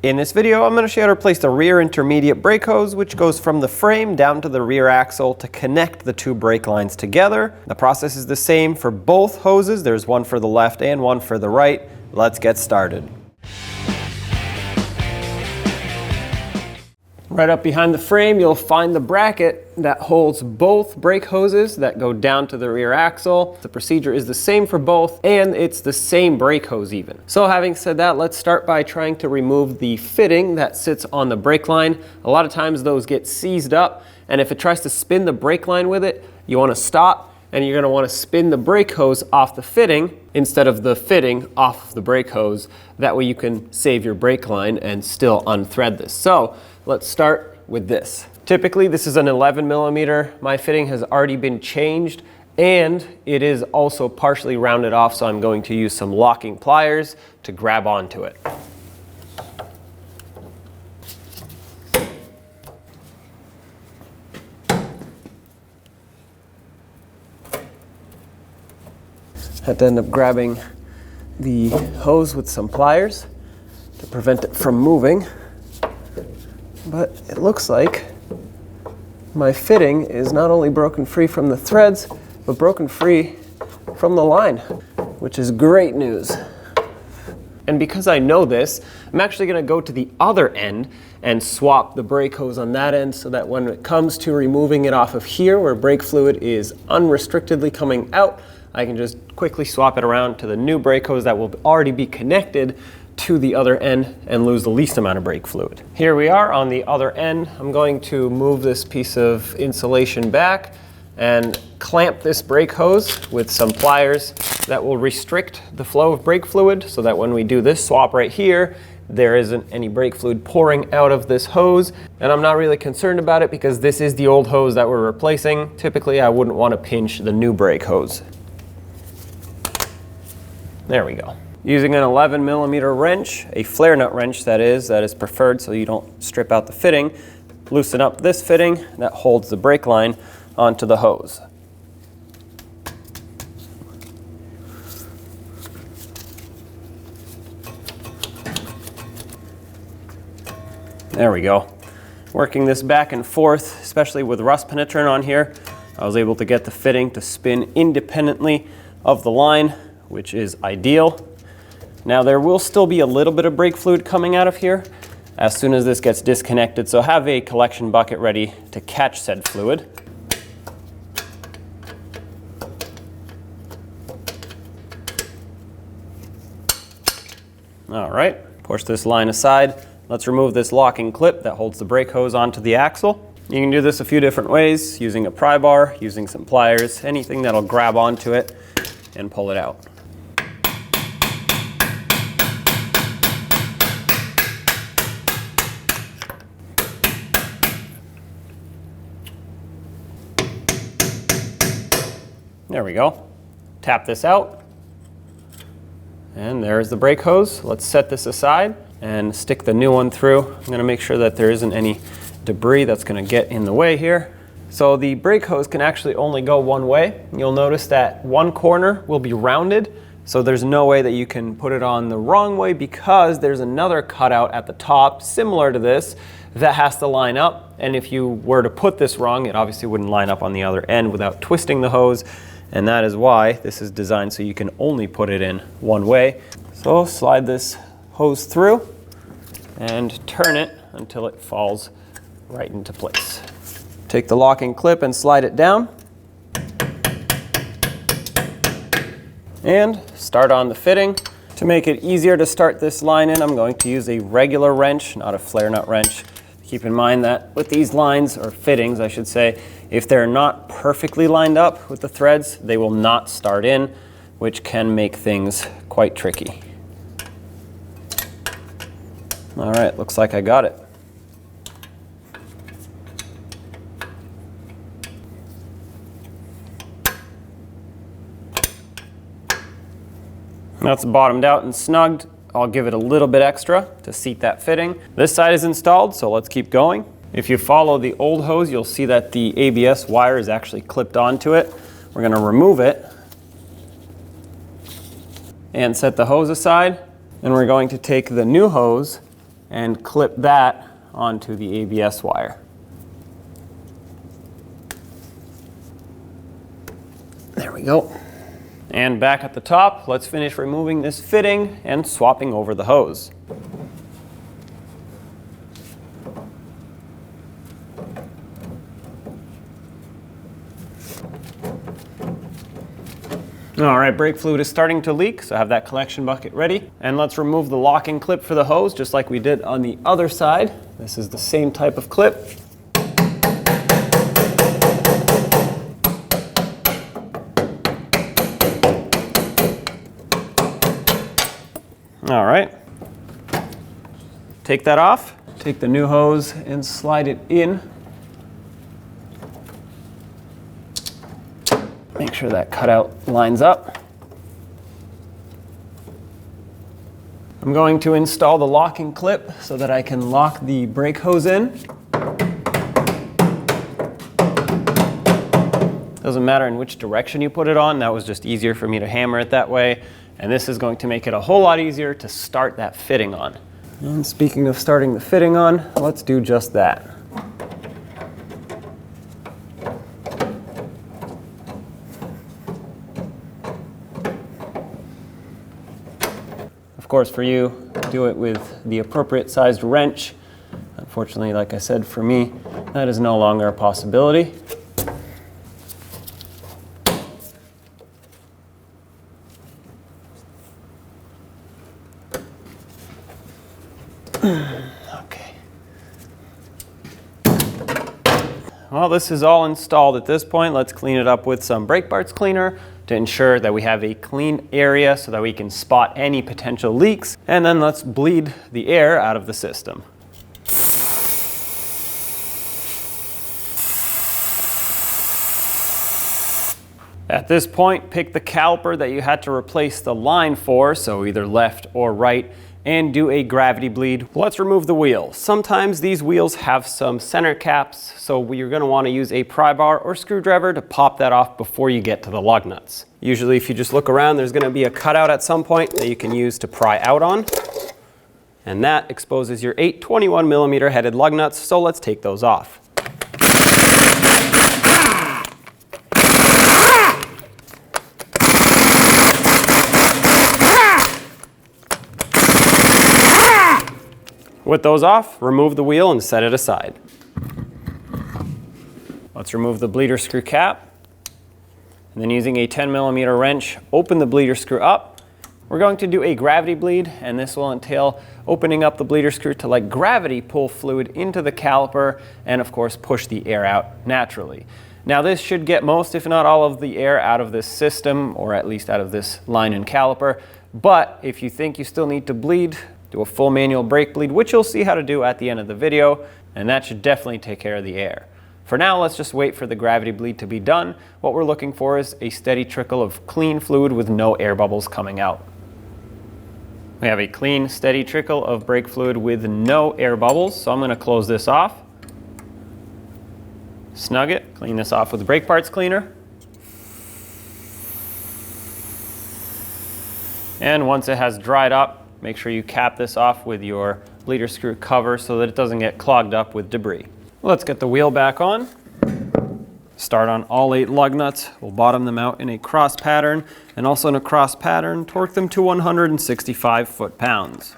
In this video, I'm going to show you how to place the rear intermediate brake hose, which goes from the frame down to the rear axle to connect the two brake lines together. The process is the same for both hoses. There's one for the left and one for the right. Let's get started. Right up behind the frame, you'll find the bracket that holds both brake hoses that go down to the rear axle. The procedure is the same for both, and it's the same brake hose even. So having said that, let's start by trying to remove the fitting that sits on the brake line. A lot of times those get seized up, and if it tries to spin the brake line with it, you want to stop, and you're going to want to spin the brake hose off the fitting instead of the fitting off the brake hose. That way you can save your brake line and still unthread this. So let's start with this. Typically this is an 11 millimeter. My fitting has already been changed and it is also partially rounded off, so I'm going to use some locking pliers to grab onto it. Had to end up grabbing the hose with some pliers to prevent it from moving. But it looks like my fitting is not only broken free from the threads, but broken free from the line, which is great news. And because I know this, I'm actually going to go to the other end and swap the brake hose on that end so that when it comes to removing it off of here where brake fluid is unrestrictedly coming out, I can just quickly swap it around to the new brake hose that will already be connected to the other end and lose the least amount of brake fluid. Here we are on the other end. I'm going to move this piece of insulation back and clamp this brake hose with some pliers that will restrict the flow of brake fluid so that when we do this swap right here, there isn't any brake fluid pouring out of this hose. And I'm not really concerned about it because this is the old hose that we're replacing. Typically, I wouldn't want to pinch the new brake hose. There we go. Using an 11 millimeter wrench, a flare nut wrench that is preferred so you don't strip out the fitting, loosen up this fitting that holds the brake line onto the hose. There we go. Working this back and forth, especially with rust penetrant on here, I was able to get the fitting to spin independently of the line, which is ideal. Now there will still be a little bit of brake fluid coming out of here as soon as this gets disconnected, so have a collection bucket ready to catch said fluid. All right, push this line aside. Let's remove this locking clip that holds the brake hose onto the axle. You can do this a few different ways, using a pry bar, using some pliers, anything that'll grab onto it and pull it out. There we go. Tap this out. And there's the brake hose. Let's set this aside and stick the new one through. I'm going to make sure that there isn't any debris that's going to get in the way here. So the brake hose can actually only go one way. You'll notice that one corner will be rounded, so there's no way that you can put it on the wrong way because there's another cutout at the top similar to this that has to line up. And if you were to put this wrong, it obviously wouldn't line up on the other end without twisting the hose. And that is why this is designed so you can only put it in one way. So slide this hose through and turn it until it falls right into place. Take the locking clip and slide it down. And start on the fitting. To make it easier to start this line in, I'm going to use a regular wrench, not a flare nut wrench. Keep in mind that with these lines, or fittings I should say, if they're not perfectly lined up with the threads, they will not start in, which can make things quite tricky. All right, looks like I got it. Now it's bottomed out and snugged. I'll give it a little bit extra to seat that fitting. This side is installed, so let's keep going. If you follow the old hose, you'll see that the ABS wire is actually clipped onto it. We're going to remove it and set the hose aside. And we're going to take the new hose and clip that onto the ABS wire. There we go. And back at the top, let's finish removing this fitting and swapping over the hose. All right, brake fluid is starting to leak, so I have that collection bucket ready. And let's remove the locking clip for the hose, just like we did on the other side. This is the same type of clip. All right, take that off, take the new hose and slide it in. Make sure that cutout lines up. I'm going to install the locking clip so that I can lock the brake hose in. Doesn't matter in which direction you put it on, that was just easier for me to hammer it that way. And this is going to make it a whole lot easier to start that fitting on. And speaking of starting the fitting on, let's do just that. Of course, for you, do it with the appropriate sized wrench. Unfortunately, like I said, for me, that is no longer a possibility. Okay. Well, this is all installed at this point. Let's clean it up with some brake parts cleaner to ensure that we have a clean area so that we can spot any potential leaks. And then let's bleed the air out of the system. At this point, pick the caliper that you had to replace the line for, so either left or right, and do a gravity bleed. Let's remove the wheel. Sometimes these wheels have some center caps, so you're going to want to use a pry bar or screwdriver to pop that off before you get to the lug nuts. Usually if you just look around, there's going to be a cutout at some point that you can use to pry out on. And that exposes your 8 21mm headed lug nuts, so let's take those off. With those off, remove the wheel and set it aside. Let's remove the bleeder screw cap. And then using a 10mm wrench, open the bleeder screw up. We're going to do a gravity bleed, and this will entail opening up the bleeder screw to let gravity pull fluid into the caliper and of course push the air out naturally. Now this should get most, if not all, of the air out of this system, or at least out of this line and caliper. But if you think you still need to bleed, do a full manual brake bleed, which you'll see how to do at the end of the video, and that should definitely take care of the air. For now, let's just wait for the gravity bleed to be done. What we're looking for is a steady trickle of clean fluid with no air bubbles coming out. We have a clean, steady trickle of brake fluid with no air bubbles, so I'm going to close this off. Snug it, clean this off with brake parts cleaner. And once it has dried up, make sure you cap this off with your bleeder screw cover so that it doesn't get clogged up with debris. Let's get the wheel back on. Start on all 8 lug nuts. We'll bottom them out in a cross pattern, and also in a cross pattern, torque them to 165 foot-pounds.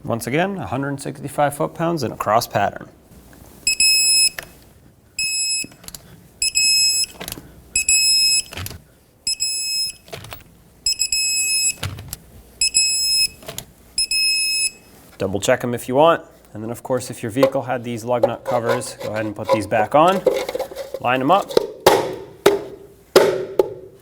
Once again, 165 foot-pounds in a cross pattern. Double check them if you want. And then of course, if your vehicle had these lug nut covers, go ahead and put these back on, line them up,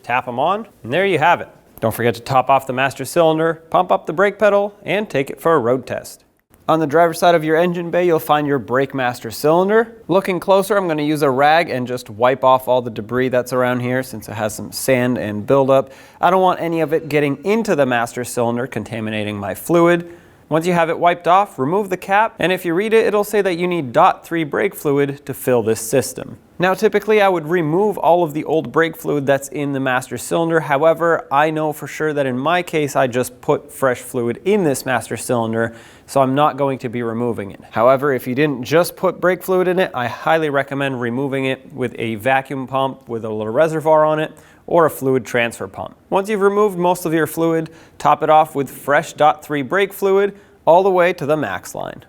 tap them on, and there you have it. Don't forget to top off the master cylinder, pump up the brake pedal, and take it for a road test. On the driver's side of your engine bay, you'll find your brake master cylinder. Looking closer, I'm going to use a rag and just wipe off all the debris that's around here since it has some sand and buildup. I don't want any of it getting into the master cylinder, contaminating my fluid. Once you have it wiped off, remove the cap, and if you read it, it'll say that you need .3 brake fluid to fill this system. Now typically I would remove all of the old brake fluid that's in the master cylinder. However, I know for sure that in my case I just put fresh fluid in this master cylinder, so I'm not going to be removing it. However, if you didn't just put brake fluid in it, I highly recommend removing it with a vacuum pump with a little reservoir on it, or a fluid transfer pump. Once you've removed most of your fluid, top it off with fresh .3 brake fluid all the way to the max line.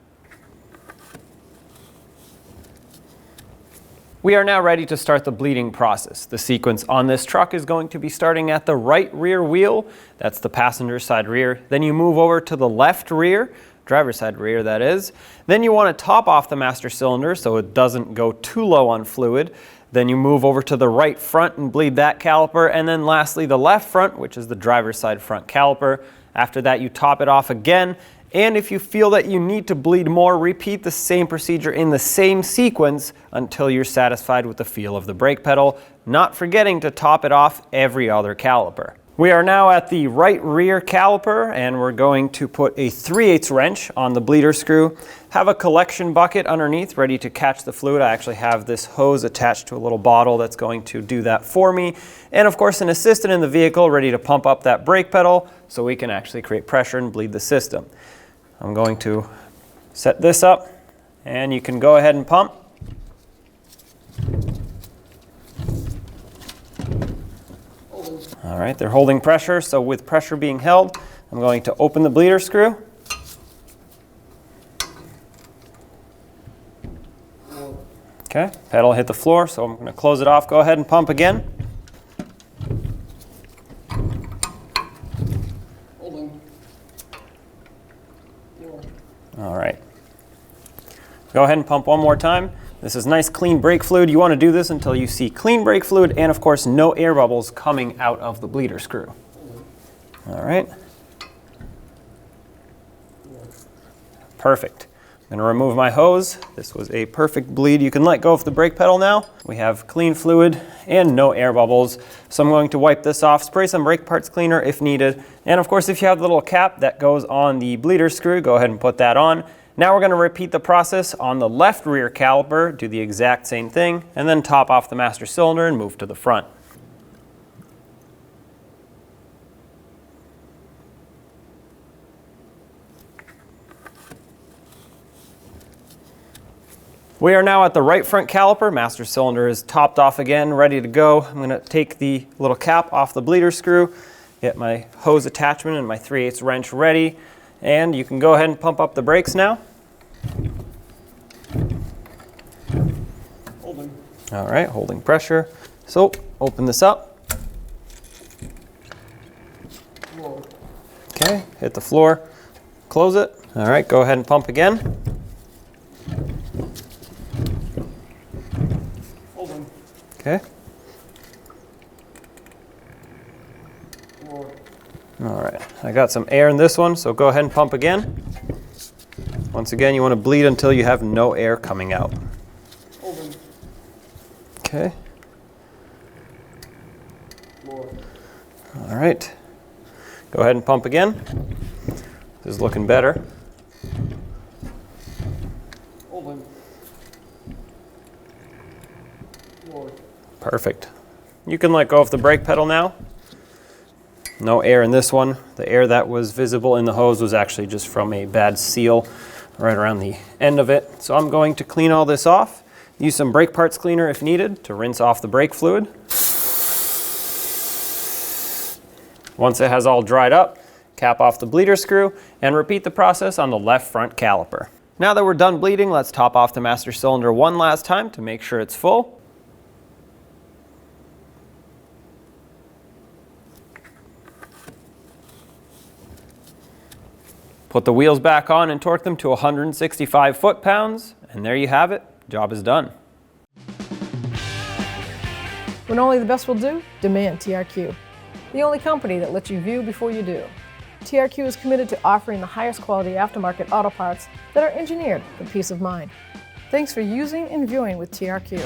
We are now ready to start the bleeding process. The sequence on this truck is going to be starting at the right rear wheel, that's the passenger side rear. Then you move over to the left rear, driver's side rear that is. Then you want to top off the master cylinder so it doesn't go too low on fluid. Then you move over to the right front and bleed that caliper. And then lastly the left front, which is the driver's side front caliper. After that you top it off again. And if you feel that you need to bleed more, repeat the same procedure in the same sequence until you're satisfied with the feel of the brake pedal, not forgetting to top it off every other caliper. We are now at the right rear caliper and we're going to put a 3/8 wrench on the bleeder screw. Have a collection bucket underneath ready to catch the fluid. I actually have this hose attached to a little bottle that's going to do that for me. And of course an assistant in the vehicle ready to pump up that brake pedal so we can actually create pressure and bleed the system. I'm going to set this up and you can go ahead and pump. All right, they're holding pressure, so with pressure being held, I'm going to open the bleeder screw. Okay, pedal hit the floor, so I'm going to close it off. Go ahead and pump again. All right. Go ahead and pump one more time. This is nice clean brake fluid. You want to do this until you see clean brake fluid and of course no air bubbles coming out of the bleeder screw. All right. Perfect. I'm going to remove my hose. This was a perfect bleed. You can let go of the brake pedal now. We have clean fluid and no air bubbles. So I'm going to wipe this off, spray some brake parts cleaner if needed. And of course, if you have the little cap that goes on the bleeder screw, go ahead and put that on. Now we're going to repeat the process on the left rear caliper, do the exact same thing, and then top off the master cylinder and move to the front. We are now at the right front caliper. Master cylinder is topped off again, ready to go. I'm going to take the little cap off the bleeder screw, get my hose attachment and my 3/8 wrench ready, and you can go ahead and pump up the brakes now. All right, holding pressure. So open this up. Okay, hit the floor, close it. All right, go ahead and pump again. Okay. All right, I got some air in this one, so go ahead and pump again. Once again, you want to bleed until you have no air coming out. Okay. All right, go ahead and pump again. This is looking better. Perfect. You can let go of the brake pedal now. No air in this one. The air that was visible in the hose was actually just from a bad seal right around the end of it. So I'm going to clean all this off. Use some brake parts cleaner if needed to rinse off the brake fluid. Once it has all dried up, cap off the bleeder screw and repeat the process on the left front caliper. Now that we're done bleeding, let's top off the master cylinder one last time to make sure it's full. Put the wheels back on and torque them to 165 foot-pounds, and there you have it. Job is done. When only the best will do, demand TRQ. The only company that lets you view before you do. TRQ is committed to offering the highest quality aftermarket auto parts that are engineered for peace of mind. Thanks for using and viewing with TRQ.